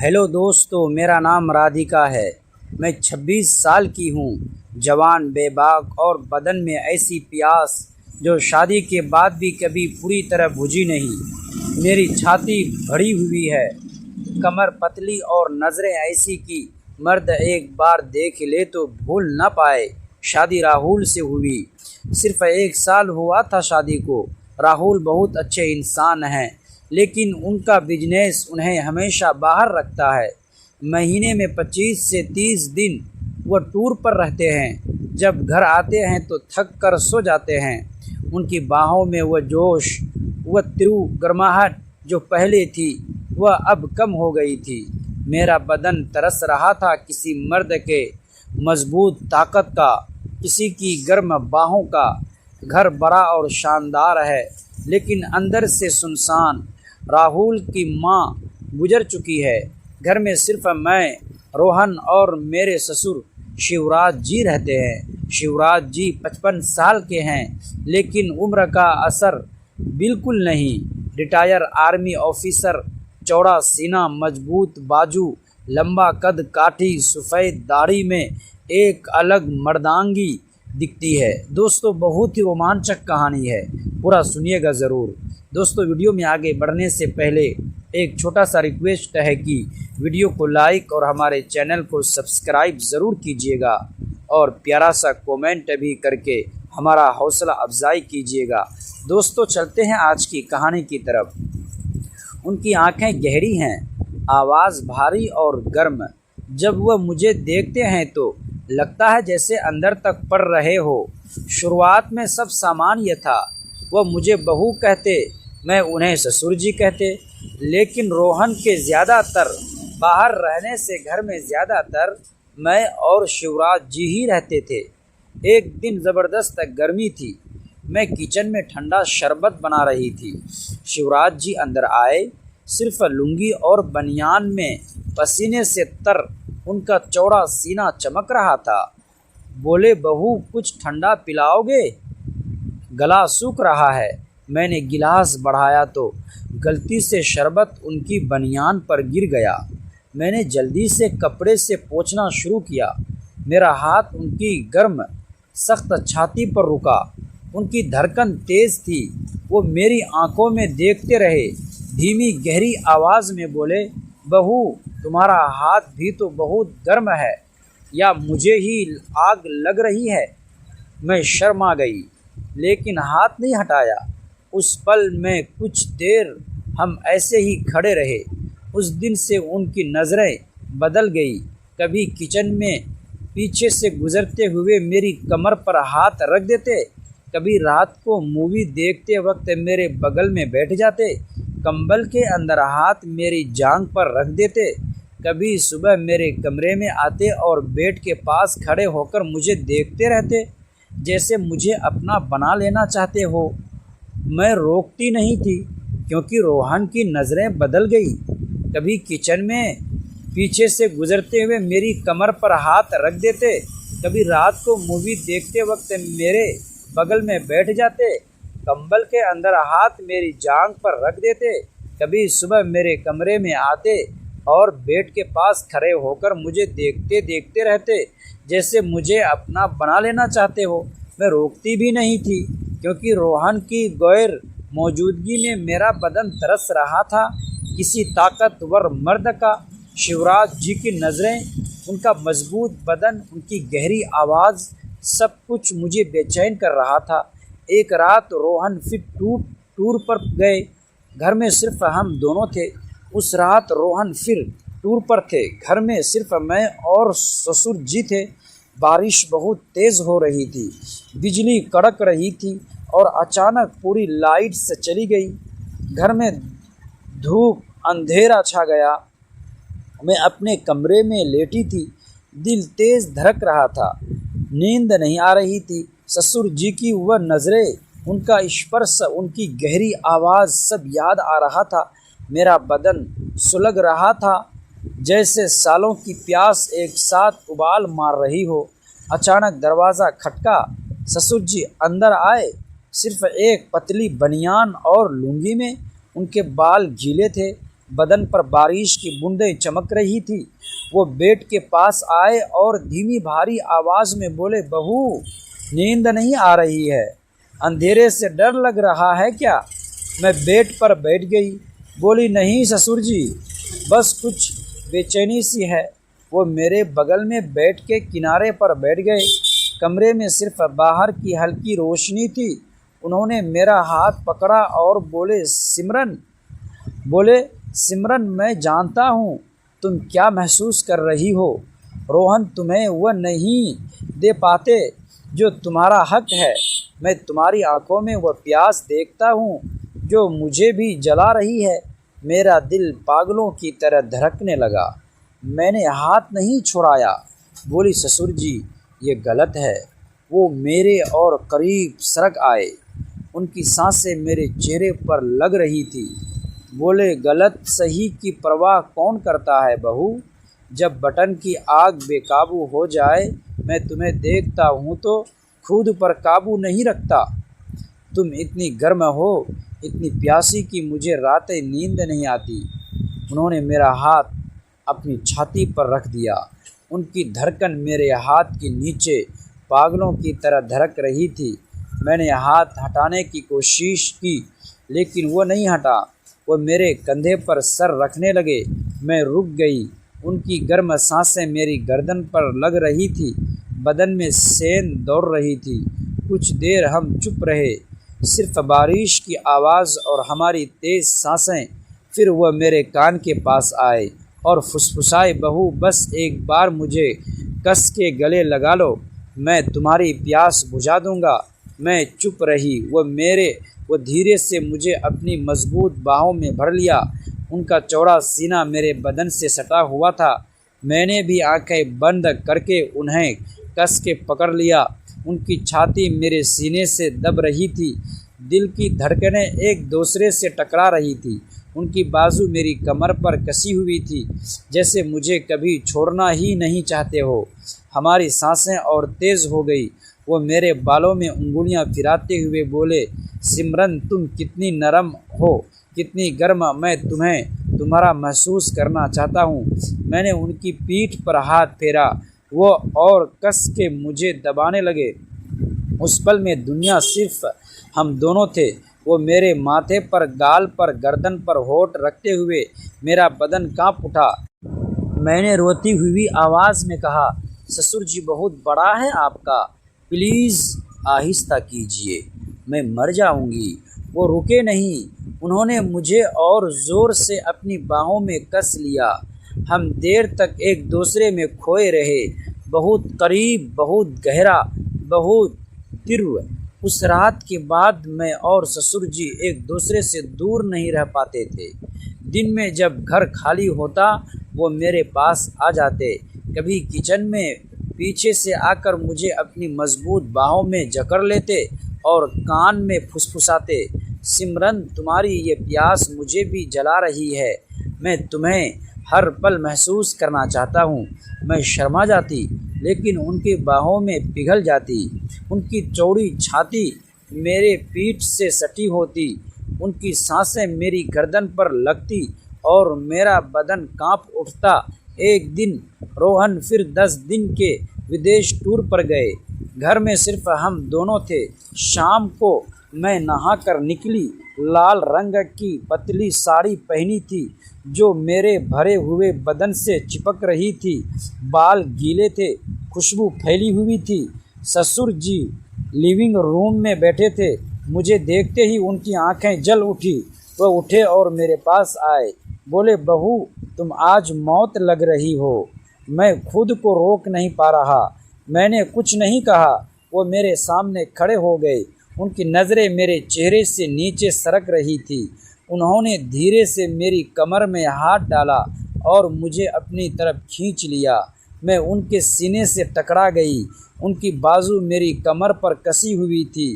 Hello दोस्तों, मेरा नाम राधिका है। मैं 26 साल की हूँ। जवान, बेबाक और बदन में ऐसी प्यास जो शादी के बाद भी कभी पूरी तरह बुझी नहीं। मेरी छाती भरी हुई है, कमर पतली और नज़रें ऐसी कि मर्द एक बार देख ले तो भूल न पाए। शादी राहुल से हुई। सिर्फ 1 साल हुआ था शादी को। राहुल बहुत अच्छे इंसान हैं, लेकिन उनका बिजनेस उन्हें हमेशा बाहर रखता है। महीने में 25 से 30 दिन वो टूर पर रहते हैं। जब घर आते हैं तो थक कर सो जाते हैं। उनकी बाहों में वह जोश, वह तीव्र गर्माहट जो पहले थी, वह अब कम हो गई थी। मेरा बदन तरस रहा था किसी मर्द के मजबूत ताकत का, किसी की गर्म बाहों का। घर बड़ा और शानदार है, लेकिन अंदर से सुनसान। राहुल की माँ गुजर चुकी है। घर में सिर्फ मैं, रोहन और मेरे ससुर शिवराज जी रहते हैं। शिवराज जी 55 साल के हैं, लेकिन उम्र का असर बिल्कुल नहीं। रिटायर आर्मी ऑफिसर, चौड़ा सीना, मजबूत बाजू, लंबा कद, काठी सफ़ेद दाढ़ी में एक अलग मर्दांगी दिखती है। दोस्तों, बहुत ही रोमांचक कहानी है, पूरा सुनिएगा ज़रूर। दोस्तों, वीडियो में आगे बढ़ने से पहले एक छोटा सा रिक्वेस्ट है कि वीडियो को लाइक और हमारे चैनल को सब्सक्राइब ज़रूर कीजिएगा और प्यारा सा कमेंट भी करके हमारा हौसला अफजाई कीजिएगा। दोस्तों, चलते हैं आज की कहानी की तरफ। उनकी आंखें गहरी हैं, आवाज़ भारी और गर्म। जब वह मुझे देखते हैं तो लगता है जैसे अंदर तक पड़ रहे हो। शुरुआत में सब सामान्य था। वह मुझे बहू कहते, मैं उन्हें ससुर जी कहते। लेकिन रोहन के ज़्यादातर बाहर रहने से घर में ज़्यादातर मैं और शिवराज जी ही रहते थे। एक दिन ज़बरदस्त गर्मी थी। मैं किचन में ठंडा शरबत बना रही थी। शिवराज जी अंदर आए, सिर्फ लुंगी और बनियान में, पसीने से तर। उनका चौड़ा सीना चमक रहा था। बोले, बहू कुछ ठंडा पिलाओगे? गला सूख रहा है। मैंने गिलास बढ़ाया तो गलती से शरबत उनकी बनियान पर गिर गया। मैंने जल्दी से कपड़े से पोंछना शुरू किया। मेरा हाथ उनकी गर्म सख्त छाती पर रुका। उनकी धड़कन तेज़ थी। वो मेरी आंखों में देखते रहे। धीमी गहरी आवाज़ में बोले, बहू तुम्हारा हाथ भी तो बहुत गर्म है, या मुझे ही आग लग रही है? मैं शर्मा गई, लेकिन हाथ नहीं हटाया। उस पल में कुछ देर हम ऐसे ही खड़े रहे। उस दिन से उनकी नज़रें बदल गई। कभी किचन में पीछे से गुजरते हुए मेरी कमर पर हाथ रख देते, कभी रात को मूवी देखते वक्त मेरे बगल में बैठ जाते, कंबल के अंदर हाथ मेरी जांघ पर रख देते। कभी सुबह मेरे कमरे में आते और बेड के पास खड़े होकर मुझे देखते रहते, जैसे मुझे अपना बना लेना चाहते हो। मैं रोकती नहीं थी, क्योंकि रोहन की नज़रें बदल गई। कभी किचन में पीछे से गुजरते हुए मेरी कमर पर हाथ रख देते, कभी रात को मूवी देखते वक्त मेरे बगल में बैठ जाते, कंबल के अंदर हाथ मेरी जांघ पर रख देते। कभी सुबह मेरे कमरे में आते और बेड के पास खड़े होकर मुझे देखते देखते रहते, जैसे मुझे अपना बना लेना चाहते हो। मैं रोकती भी नहीं थी, क्योंकि रोहन की गैर मौजूदगी में मेरा बदन तरस रहा था किसी ताकतवर मर्द का। शिवराज जी की नज़रें, उनका मजबूत बदन, उनकी गहरी आवाज़, सब कुछ मुझे बेचैन कर रहा था। एक रात रोहन फिर टूर पर गए। घर में सिर्फ हम दोनों थे। उस रात रोहन फिर टूर पर थे। घर में सिर्फ मैं और ससुर जी थे। बारिश बहुत तेज़ हो रही थी, बिजली कड़क रही थी और अचानक पूरी लाइट्स चली गई। घर में धूप, अंधेरा छा गया। मैं अपने कमरे में लेटी थी। दिल तेज़ धड़क रहा था, नींद नहीं आ रही थी। ससुर जी की वह नज़रें, उनका स्पर्श, उनकी गहरी आवाज़, सब याद आ रहा था। मेरा बदन सुलग रहा था, जैसे सालों की प्यास एक साथ उबाल मार रही हो। अचानक दरवाज़ा खटका। ससुर जी अंदर आए, सिर्फ एक पतली बनियान और लुंगी में। उनके बाल गीले थे, बदन पर बारिश की बूंदें चमक रही थी। वो बेड के पास आए और धीमी भारी आवाज़ में बोले, बहू, नींद नहीं आ रही है? अंधेरे से डर लग रहा है क्या? मैं बेड पर बैठ गई। बोली, नहीं ससुर जी, बस कुछ बेचैनी सी है। वो मेरे बगल में बेड के किनारे पर बैठ गए। कमरे में सिर्फ बाहर की हल्की रोशनी थी। उन्होंने मेरा हाथ पकड़ा और बोले, सिमरन, मैं जानता हूँ तुम क्या महसूस कर रही हो। रोहन तुम्हें वह नहीं दे पाते जो तुम्हारा हक है। मैं तुम्हारी आंखों में वह प्यास देखता हूँ जो मुझे भी जला रही है। मेरा दिल पागलों की तरह धड़कने लगा। मैंने हाथ नहीं छुड़ाया। बोली, ससुर जी, ये गलत है। वो मेरे और करीब सरक आए। उनकी सांसें मेरे चेहरे पर लग रही थी। बोले, गलत सही की परवाह कौन करता है बहू? जब बटन की आग बेकाबू हो जाए, मैं तुम्हें देखता हूँ तो खुद पर काबू नहीं रखता। तुम इतनी गर्म हो, इतनी प्यासी कि मुझे रातें नींद नहीं आती। उन्होंने मेरा हाथ अपनी छाती पर रख दिया। उनकी धड़कन मेरे हाथ के नीचे पागलों की तरह धड़क रही थी। मैंने हाथ हटाने की कोशिश की, लेकिन वो नहीं हटा। वो मेरे कंधे पर सर रखने लगे। मैं रुक गई। उनकी गर्म सांसें मेरी गर्दन पर लग रही थी। बदन में सेंध दौड़ रही थी। कुछ देर हम चुप रहे, सिर्फ बारिश की आवाज़ और हमारी तेज़ सांसें। फिर वह मेरे कान के पास आए और फुसफुसाए, बहू, बस एक बार मुझे कस के गले लगा लो, मैं तुम्हारी प्यास बुझा दूंगा। मैं चुप रही। वो धीरे से मुझे अपनी मजबूत बाहों में भर लिया। उनका चौड़ा सीना मेरे बदन से सटा हुआ था। मैंने भी आंखें बंद करके उन्हें कस के पकड़ लिया। उनकी छाती मेरे सीने से दब रही थी। दिल की धड़कनें एक दूसरे से टकरा रही थी। उनकी बाजू मेरी कमर पर कसी हुई थी, जैसे मुझे कभी छोड़ना ही नहीं चाहते हो। हमारी सांसें और तेज़ हो गई। वो मेरे बालों में उंगलियां फिराते हुए बोले, सिमरन, तुम कितनी नरम हो, कितनी गर्म। मैं तुम्हें तुम्हारा महसूस करना चाहता हूँ। मैंने उनकी पीठ पर हाथ फेरा। वो और कस के मुझे दबाने लगे। उस पल में दुनिया सिर्फ हम दोनों थे। वो मेरे माथे पर, गाल पर, गर्दन पर होठ रखते हुए मेरा बदन कांप उठा। मैंने रोती हुई आवाज़ में कहा, ससुर जी, बहुत बड़ा है आपका, प्लीज़ आहिस्ता कीजिए, मैं मर जाऊंगी। वो रुके नहीं। उन्होंने मुझे और ज़ोर से अपनी बाहों में कस लिया। हम देर तक एक दूसरे में खोए रहे, बहुत करीब, बहुत गहरा, बहुत तीव्र। उस रात के बाद मैं और ससुर जी एक दूसरे से दूर नहीं रह पाते थे। दिन में जब घर खाली होता, वो मेरे पास आ जाते। कभी किचन में पीछे से आकर मुझे अपनी मजबूत बाहों में जकड़ लेते और कान में फुसफुसाते, सिमरन, तुम्हारी ये प्यास मुझे भी जला रही है। मैं तुम्हें हर पल महसूस करना चाहता हूँ। मैं शर्मा जाती, लेकिन उनकी बाहों में पिघल जाती। उनकी चौड़ी छाती मेरे पीठ से सटी होती। उनकी सांसें मेरी गर्दन पर लगती और मेरा बदन कांप उठता। एक दिन रोहन फिर 10 दिन के विदेश टूर पर गए। घर में सिर्फ हम दोनों थे। शाम को मैं नहाकर निकली। लाल रंग की पतली साड़ी पहनी थी जो मेरे भरे हुए बदन से चिपक रही थी। बाल गीले थे, खुशबू फैली हुई थी। ससुर जी लिविंग रूम में बैठे थे। मुझे देखते ही उनकी आंखें जल उठी। वह उठे और मेरे पास आए। बोले, बहू, तुम आज मौत लग रही हो। मैं खुद को रोक नहीं पा रहा। मैंने कुछ नहीं कहा। वो मेरे सामने खड़े हो गए। उनकी नज़रें मेरे चेहरे से नीचे सरक रही थी। उन्होंने धीरे से मेरी कमर में हाथ डाला और मुझे अपनी तरफ खींच लिया। मैं उनके सीने से टकरा गई। उनकी बाजू मेरी कमर पर कसी हुई थी।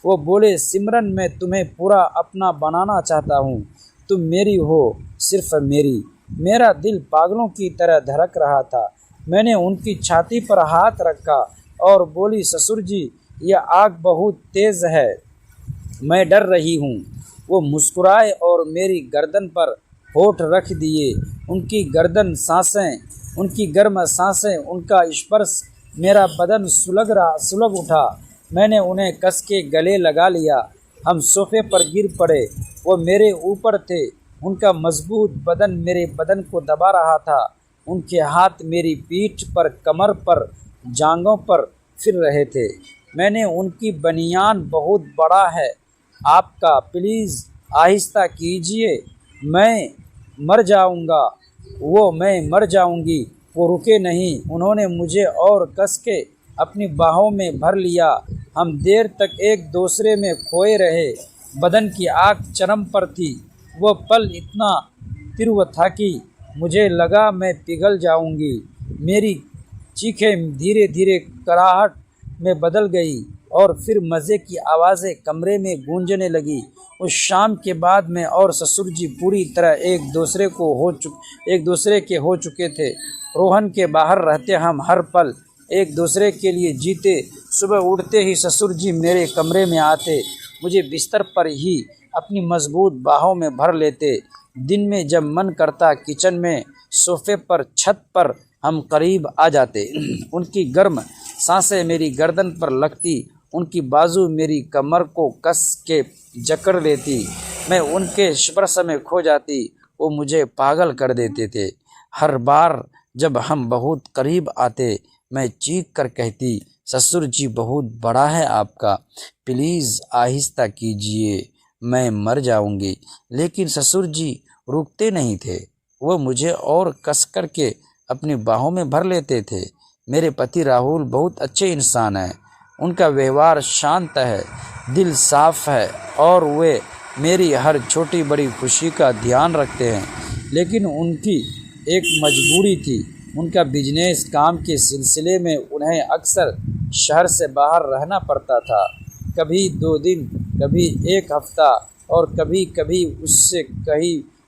वो बोले, सिमरन, मैं तुम्हें पूरा अपना बनाना चाहता हूँ। तुम मेरी हो, सिर्फ मेरी। मेरा दिल पागलों की तरह धड़क रहा था। मैंने उनकी छाती पर हाथ रखा और बोली, ससुर जी, यह आग बहुत तेज़ है, मैं डर रही हूँ। वो मुस्कुराए और मेरी गर्दन पर होठ रख दिए। उनकी गर्दन सांसें, उनकी गर्म सांसें, उनका स्पर्श, मेरा बदन सुलग उठा। मैंने उन्हें कस के गले लगा लिया। हम सोफे पर गिर पड़े। वो मेरे ऊपर थे। उनका मजबूत बदन मेरे बदन को दबा रहा था। उनके हाथ मेरी पीठ पर, कमर पर, जांघों पर फिर रहे थे। मैंने उनकी बनियान बहुत बड़ा है आपका, प्लीज़ आहिस्ता कीजिए, मैं मर जाऊंगा। मैं मर जाऊंगी। वो रुके नहीं। उन्होंने मुझे और कस के अपनी बाहों में भर लिया। हम देर तक एक दूसरे में खोए रहे। बदन की आग चरम पर थी। वो पल इतना तीव्र था कि मुझे लगा मैं पिघल जाऊंगी। मेरी चीखें धीरे धीरे कराहट में बदल गई और फिर मज़े की आवाज़ें कमरे में गूंजने लगी। उस शाम के बाद मैं और ससुर जी पूरी तरह एक दूसरे के हो चुके थे। रोहन के बाहर रहते हम हर पल एक दूसरे के लिए जीते। सुबह उठते ही ससुर जी मेरे कमरे में आते, मुझे बिस्तर पर ही अपनी मजबूत बाहों में भर लेते। दिन में जब मन करता किचन में, सोफे पर, छत पर हम करीब आ जाते। उनकी गर्म सांसें मेरी गर्दन पर लगती, उनकी बाजू मेरी कमर को कस के जकड़ लेती। मैं उनके स्पर्श में खो जाती। वो मुझे पागल कर देते थे। हर बार जब हम बहुत करीब आते, मैं चीख कर कहती, ससुर जी बहुत बड़ा है आपका, प्लीज़ आहिस्ता कीजिए, मैं मर जाऊंगी। लेकिन ससुर जी रुकते नहीं थे। वो मुझे और कस कर के अपनी बाहों में भर लेते थे। मेरे पति राहुल बहुत अच्छे इंसान हैं। उनका व्यवहार शांत है, दिल साफ है और वे मेरी हर छोटी बड़ी खुशी का ध्यान रखते हैं। लेकिन उनकी एक मजबूरी थी। उनका बिजनेस काम के सिलसिले में उन्हें अक्सर शहर से बाहर रहना पड़ता था। कभी 2 दिन, कभी 1 हफ्ता और कभी कभी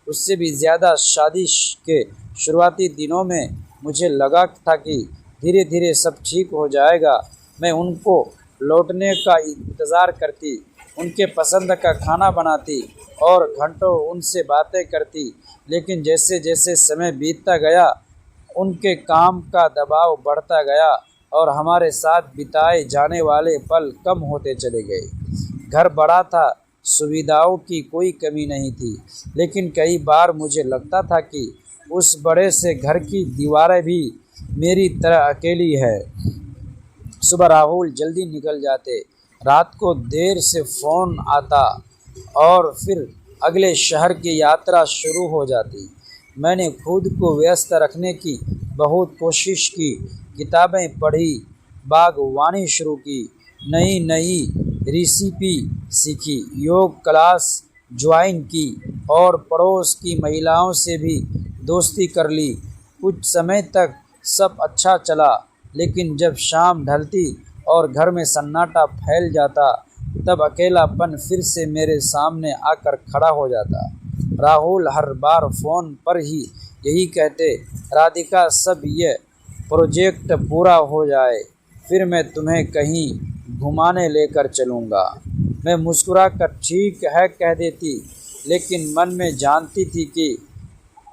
उससे भी ज़्यादा। शादी के शुरुआती दिनों में मुझे लगा था कि धीरे धीरे सब ठीक हो जाएगा। मैं उनको लौटने का इंतज़ार करती, उनके पसंद का खाना बनाती और घंटों उनसे बातें करती। लेकिन जैसे जैसे समय बीतता गया, उनके काम का दबाव बढ़ता गया और हमारे साथ बिताए जाने वाले पल कम होते चले गए। घर बड़ा था, सुविधाओं की कोई कमी नहीं थी, लेकिन कई बार मुझे लगता था कि उस बड़े से घर की दीवारें भी मेरी तरह अकेली है। सुबह राहुल जल्दी निकल जाते, रात को देर से फ़ोन आता और फिर अगले शहर की यात्रा शुरू हो जाती। मैंने खुद को व्यस्त रखने की बहुत कोशिश की, किताबें पढ़ी, बागवानी शुरू की, नई नई रेसिपी सीखी, योग क्लास ज्वाइन की और पड़ोस की महिलाओं से भी दोस्ती कर ली। कुछ समय तक सब अच्छा चला, लेकिन जब शाम ढलती और घर में सन्नाटा फैल जाता, तब अकेलापन फिर से मेरे सामने आकर खड़ा हो जाता। राहुल हर बार फ़ोन पर ही यही कहते, राधिका, सब ये प्रोजेक्ट पूरा हो जाए, फिर मैं तुम्हें कहीं घुमाने लेकर चलूँगा। मैं मुस्कुरा कर ठीक है कह देती, लेकिन मन में जानती थी कि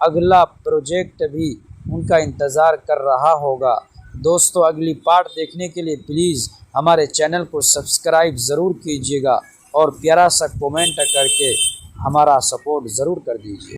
अगला प्रोजेक्ट भी उनका इंतज़ार कर रहा होगा। दोस्तों, अगली पार्ट देखने के लिए प्लीज़ हमारे चैनल को सब्सक्राइब ज़रूर कीजिएगा और प्यारा सा कमेंट करके हमारा सपोर्ट ज़रूर कर दीजिए।